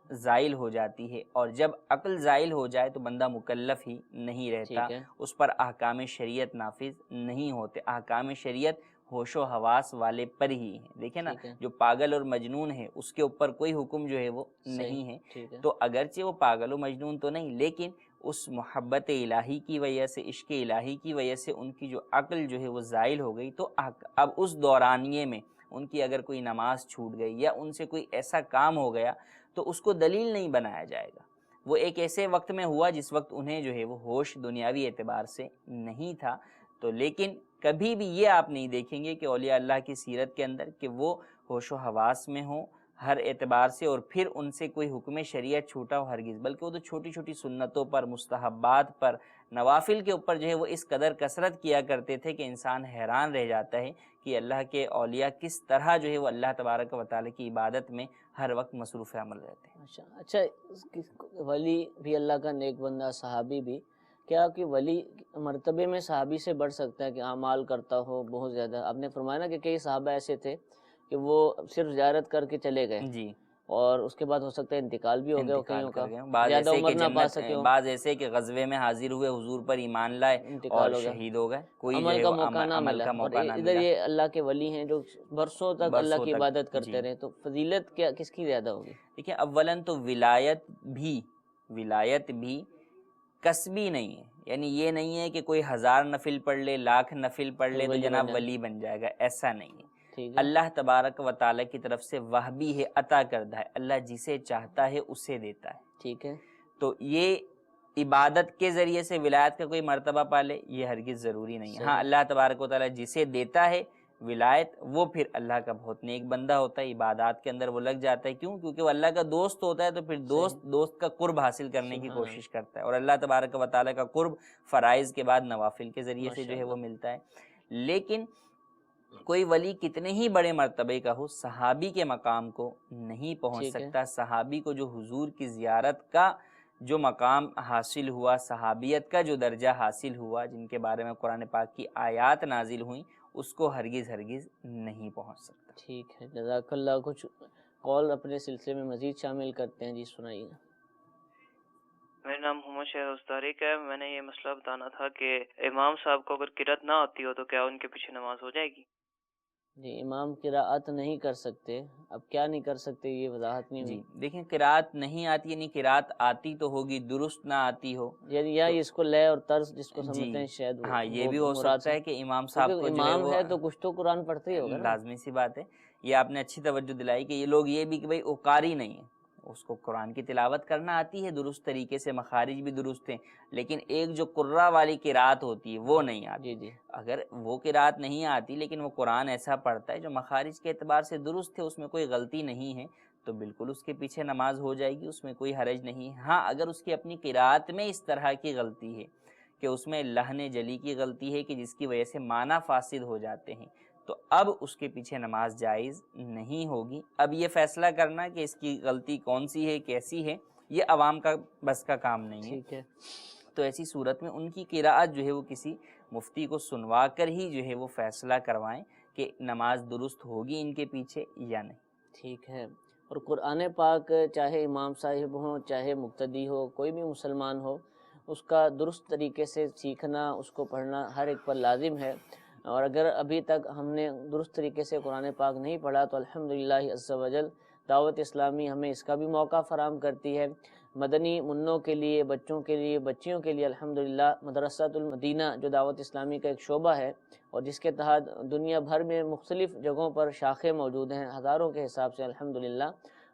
زائل ہو جاتی ہے، اور جب عقل زائل ہو جائے تو بندہ مکلف ہی نہیں رہتا، اس پر احکام شریعت نافذ نہیں ہوتے. احکام شریعت ہوش و حواس والے پر ہی ہیں. دیکھیں نا، جو پاگل اور مجنون ہے اس کے اوپر کوئی حکم جو ہے وہ نہیں ہے. تو اگرچہ وہ پاگل و مجنون تو نہیں، لیکن اس محبت الہی کی وجہ سے، عشق الہی کی وجہ سے ان کی جو عقل جو ہے وہ زائل ہو گئی. تو اب اس دورانیے میں ان کی اگر کوئی نماز چھوٹ گئی یا ان سے کوئی ایسا کام ہو گیا تو اس کو دلیل نہیں بنایا جائے گا. وہ ایک ایسے وقت میں ہوا جس وقت انہیں جو ہے وہ ہوش دنیاوی اعتبار سے نہیں تھا. تو لیکن کبھی بھی یہ آپ نہیں دیکھیں گے کہ اولیاء اللہ کی سیرت کے اندر کہ وہ ہوش و حواس میں ہوں ہر اعتبار سے، اور پھر ان سے کوئی حکم شریعت چھوٹا ہو، ہرگز. بلکہ وہ تو چھوٹی چھوٹی سنتوں پر، مستحبات پر، نوافل کے اوپر جو ہے وہ اس قدر کثرت کیا کرتے تھے کہ انسان حیران رہ جاتا ہے کہ اللہ کے اولیاء کس طرح جو ہے وہ اللہ تبارک و تعالیٰ کی عبادت میں ہر وقت مصروف عمل رہتے ہیں. اچھا، ولی بھی اللہ کا نیک بندہ، صحابی بھی، کیا کہ ولی مرتبے میں صحابی سے بڑھ سکتا ہے کہ اعمال کرتا ہو بہت زیادہ؟ آپ نے فرمایا نا کہ کئی صحابہ ایسے تھے کہ وہ صرف زیارت کر کے چلے گئے، جی، اور اس کے بعد ہو سکتا ہے انتقال بھی ہو گیا کئیوں کا، بعض زیادہ ایسے عمر کہ نہ پا سکے ہوں، بعض ایسے کہ غزوے میں حاضر ہوئے، حضور پر ایمان لائے اور شہید ہو گئے، کوئی عمل کا موقع نہ ملا. اور ادھر یہ اللہ کے ولی ہیں جو برسوں تک اللہ کی عبادت کرتے رہے، تو فضیلت کیا کس کی زیادہ ہوگی؟ دیکھیں، اولاً تو ولایت بھی کسبی نہیں ہے. یعنی یہ نہیں ہے کہ کوئی 1000 نفل پڑھ لے، 1,00,000 نفل پڑھ لے تو جناب ولی بن جائے گا، ایسا نہیں ہے. ٹھیک ہے اللہ تبارک و تعالیٰ کی طرف سے وہبی ہے، عطا کردہ ہے، اللہ جسے چاہتا ہے اسے دیتا ہے. ٹھیک ہے تو یہ عبادت کے ذریعے سے ولایت کا کوئی مرتبہ پالے یہ ہرگز ضروری نہیں ہے. ہاں اللہ تبارک و تعالیٰ جسے دیتا ہے ولایت وہ پھر اللہ کا بہت نیک بندہ ہوتا ہے، عبادات کے اندر وہ لگ جاتا ہے. کیوں؟ کیونکہ وہ اللہ کا دوست ہوتا ہے، تو پھر دوست کا قرب حاصل کرنے کی کوشش کرتا ہے. اور اللہ تبارک و تعالیٰ کا قرب فرائض کے بعد نوافل کے ذریعے سے جو ہے وہ ملتا ہے. لیکن کوئی ولی کتنے ہی بڑے مرتبے کا ہو، صحابی کے مقام کو نہیں پہنچ سکتا. صحابی کو جو حضور کی زیارت کا جو مقام حاصل ہوا، صحابیت کا جو درجہ حاصل ہوا، جن کے بارے میں قرآن پاک کی آیات نازل ہوئیں، اس کو ہرگز نہیں پہنچ سکتا. ٹھیک ہے، جزاک اللہ. کچھ قول اپنے سلسلے میں مزید شامل کرتے ہیں، جی سنائیے. میرا نام محمد شہروز طارق ہے. میں نے یہ مسئلہ بتانا تھا کہ امام صاحب کو اگر قرات نہ آتی ہو تو کیا ان کے پیچھے نماز ہو جائے گی؟ جی امام قراءت نہیں کر سکتے. اب کیا نہیں کر سکتے یہ وضاحت نہیں ہوئی. جی دیکھیں، قرات نہیں آتی یعنی قرات آتی تو ہوگی، درست نہ آتی ہو، یا اس کو لے اور طرز جس کو سمجھتے ہیں شاید ہاں یہ بھی ہو سکتا ہے کہ امام صاحب کو جو امام ہے تو کچھ تو قرآن پڑھتے ہی ہوگا نا. لازمی سی بات ہے. یہ آپ نے اچھی توجہ دلائی کہ یہ لوگ یہ بھی کہ بھئی وہ قاری نہیں ہے، اس کو قرآن کی تلاوت کرنا آتی ہے درست طریقے سے، مخارج بھی درست ہیں، لیکن ایک جو قرہ والی قرات ہوتی ہے وہ نہیں آتی. جی اگر وہ قرات نہیں آتی لیکن وہ قرآن ایسا پڑھتا ہے جو مخارج کے اعتبار سے درست ہے، اس میں کوئی غلطی نہیں ہے، تو بالکل اس کے پیچھے نماز ہو جائے گی، اس میں کوئی حرج نہیں. ہاں اگر اس کی اپنی قرات میں اس طرح کی غلطی ہے کہ اس میں لحن جلی کی غلطی ہے کہ جس کی وجہ سے معنی فاسد ہو جاتے ہیں، تو اب اس کے پیچھے نماز جائز نہیں ہوگی. اب یہ فیصلہ کرنا کہ اس کی غلطی کون سی ہے، کیسی ہے، یہ عوام کا بس کا کام نہیں ہے. ٹھیک ہے. تو ایسی صورت میں ان کی قراءت جو ہے وہ کسی مفتی کو سنوا کر ہی جو ہے وہ فیصلہ کروائیں کہ نماز درست ہوگی ان کے پیچھے یا نہیں. ٹھیک ہے. اور قرآن پاک چاہے امام صاحب ہوں، چاہے مقتدی ہو، کوئی بھی مسلمان ہو، اس کا درست طریقے سے سیکھنا، اس کو پڑھنا ہر ایک پر لازم ہے. اور اگر ابھی تک ہم نے درست طریقے سے قرآن پاک نہیں پڑھا تو الحمدللہ عز و جل دعوت اسلامی ہمیں اس کا بھی موقع فراہم کرتی ہے. مدنی منوں کے لیے، بچوں کے لیے، بچیوں کے لیے الحمدللہ مدرسۃ المدینہ جو دعوت اسلامی کا ایک شعبہ ہے اور جس کے تحت دنیا بھر میں مختلف جگہوں پر شاخیں موجود ہیں ہزاروں کے حساب سے، الحمدللہ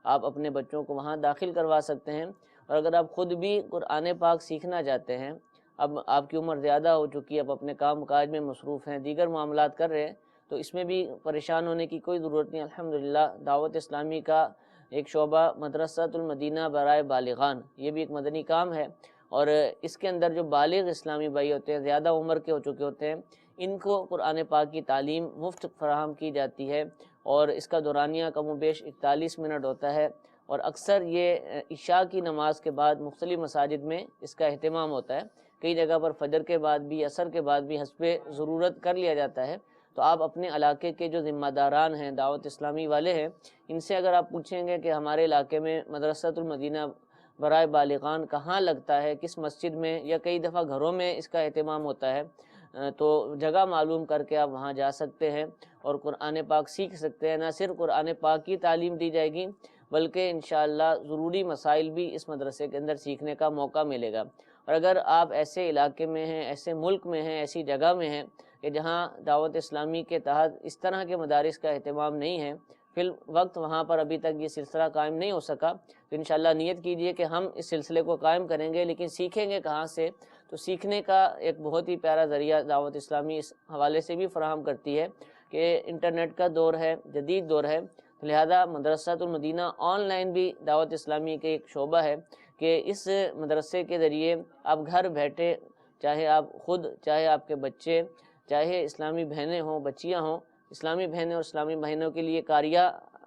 آپ اپنے بچوں کو وہاں داخل کروا سکتے ہیں. اور اگر آپ خود بھی قرآن پاک سیکھنا چاہتے ہیں، اب آپ کی عمر زیادہ ہو چکی ہے، اب اپنے کام کاج میں مصروف ہیں، دیگر معاملات کر رہے ہیں، تو اس میں بھی پریشان ہونے کی کوئی ضرورت نہیں. الحمدللہ دعوت اسلامی کا ایک شعبہ مدرسۃ المدینہ برائے بالغان، یہ بھی ایک مدنی کام ہے، اور اس کے اندر جو بالغ اسلامی بھائی ہوتے ہیں، زیادہ عمر کے ہو چکے ہوتے ہیں، ان کو قرآن پاک کی تعلیم مفت فراہم کی جاتی ہے. اور اس کا دورانیہ کم و بیش 41 منٹ ہوتا ہے، اور اکثر یہ عشاء کی نماز کے بعد مختلف مساجد میں اس کا اہتمام ہوتا ہے. کئی جگہ پر فجر کے بعد بھی، عصر کے بعد بھی حسب ضرورت کر لیا جاتا ہے. تو آپ اپنے علاقے کے جو ذمہ داران ہیں، دعوت اسلامی والے ہیں، ان سے اگر آپ پوچھیں گے کہ ہمارے علاقے میں مدرسۃ المدینہ برائے بالغان کہاں لگتا ہے، کس مسجد میں، یا کئی دفعہ گھروں میں اس کا اہتمام ہوتا ہے، تو جگہ معلوم کر کے آپ وہاں جا سکتے ہیں اور قرآن پاک سیکھ سکتے ہیں. نہ صرف قرآن پاک کی تعلیم دی جائے گی بلکہ انشاءاللہ ضروری مسائل بھی اس مدرسے کے اندر سیکھنے کا موقع ملے گا. اور اگر آپ ایسے علاقے میں ہیں، ایسے ملک میں ہیں، ایسی جگہ میں ہیں کہ جہاں دعوت اسلامی کے تحت اس طرح کے مدارس کا اہتمام نہیں ہے، فی الوقت وہاں پر ابھی تک یہ سلسلہ قائم نہیں ہو سکا، تو انشاءاللہ نیت کیجئے کہ ہم اس سلسلے کو قائم کریں گے. لیکن سیکھیں گے کہاں سے؟ تو سیکھنے کا ایک بہت ہی پیارا ذریعہ دعوت اسلامی اس حوالے سے بھی فراہم کرتی ہے کہ انٹرنیٹ کا دور ہے، جدید دور ہے، لہذا مدرسۃ المدینہ آن لائن بھی دعوت اسلامی کے ایک شعبہ ہے کہ اس مدرسے کے ذریعے آپ گھر بیٹھے، چاہے آپ خود، چاہے آپ کے بچے، چاہے اسلامی بہنیں ہوں، بچیاں ہوں، اسلامی بہنیں اور اسلامی بہنوں کے لیے قاریہ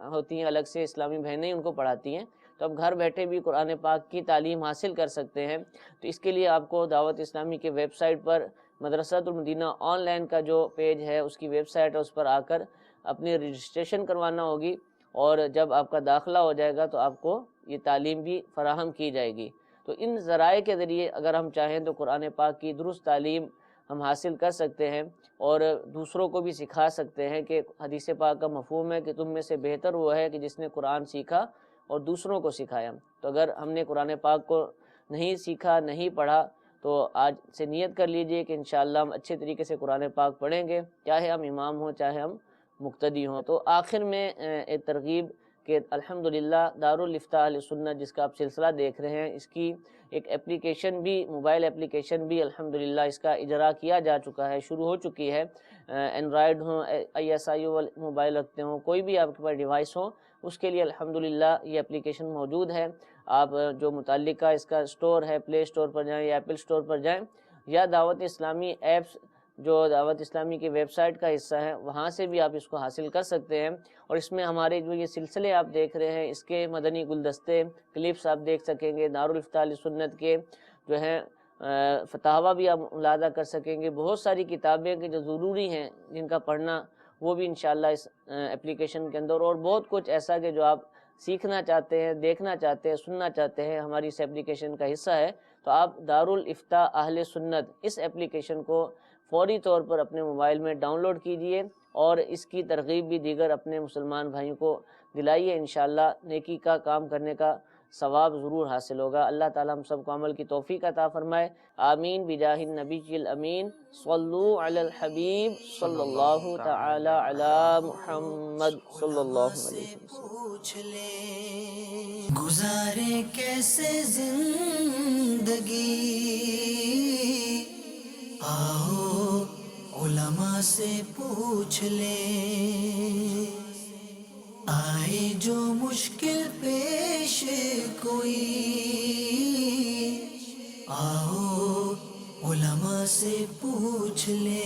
ہوتی ہیں الگ سے، اسلامی بہنیں ان کو پڑھاتی ہیں، تو اب گھر بیٹھے بھی قرآن پاک کی تعلیم حاصل کر سکتے ہیں. تو اس کے لیے آپ کو دعوت اسلامی کے ویب سائٹ پر مدرسۃ المدینہ آن لائن کا جو پیج ہے، اس کی ویب سائٹ ہے، اس پر آ کر اپنی رجسٹریشن کروانا ہوگی، اور جب آپ کا داخلہ ہو جائے گا تو آپ کو یہ تعلیم بھی فراہم کی جائے گی. تو ان ذرائع کے ذریعے اگر ہم چاہیں تو قرآن پاک کی درست تعلیم ہم حاصل کر سکتے ہیں اور دوسروں کو بھی سکھا سکتے ہیں کہ حدیث پاک کا مفہوم ہے کہ تم میں سے بہتر وہ ہے کہ جس نے قرآن سیکھا اور دوسروں کو سکھایا. تو اگر ہم نے قرآن پاک کو نہیں سیکھا، نہیں پڑھا، تو آج سے نیت کر لیجئے کہ انشاءاللہ ہم اچھے طریقے سے قرآن پاک پڑھیں گے، چاہے ہم امام ہوں، چاہے ہم مقتدی ہوں۔ تو آخر میں ایک ترغیب کہ الحمدللہ دارالافتاء اہل سنت جس کا آپ سلسلہ دیکھ رہے ہیں، اس کی ایک اپلیکیشن بھی، موبائل اپلیکیشن بھی الحمدللہ اس کا اجرا کیا جا چکا ہے، شروع ہو چکی ہے۔ اینڈرائیڈ ہوں، ISIO موبائل رکھتے ہوں، کوئی بھی آپ کے پاس ڈیوائس ہو، اس کے لیے الحمدللہ یہ اپلیکیشن موجود ہے۔ آپ جو متعلقہ اس کا اسٹور ہے، پلے اسٹور پر جائیں یا ایپل اسٹور پر جائیں، یا دعوت اسلامی ایپس جو دعوت اسلامی کی ویب سائٹ کا حصہ ہے، وہاں سے بھی آپ اس کو حاصل کر سکتے ہیں۔ اور اس میں ہمارے جو یہ سلسلے آپ دیکھ رہے ہیں، اس کے مدنی گلدستے کلپس آپ دیکھ سکیں گے، دارالافتاء اہل سنت کے جو ہیں فتاوی بھی آپ ملاحظہ کر سکیں گے، بہت ساری کتابیں کہ جو ضروری ہیں جن کا پڑھنا، وہ بھی انشاءاللہ اس اپلیکیشن کے اندر، اور بہت کچھ ایسا کہ جو آپ سیکھنا چاہتے ہیں، دیکھنا چاہتے ہیں، سننا چاہتے ہیں، ہماری اس اپلیکیشن کا حصہ ہے۔ تو آپ دارالافتاء اہل سنت اس اپلیکیشن کو فوری طور پر اپنے موبائل میں ڈاؤن لوڈ کیجئے، اور اس کی ترغیب بھی دیگر اپنے مسلمان بھائیوں کو دلائیے، انشاءاللہ نیکی کا کام کرنے کا ثواب ضرور حاصل ہوگا۔ اللہ تعالی ہم سب کو عمل کی توفیق عطا فرمائے، آمین بجاہ النبی الامین، صلو علی الحبیب صلی اللہ تعالی علی محمد صلی اللہ علیہ وسلم۔ پوچھ لے گزارے کیسے زندگی، آؤ علماء سے پوچھ لے، آئے جو مشکل پیش کوئی، آؤ علماء سے پوچھ لے۔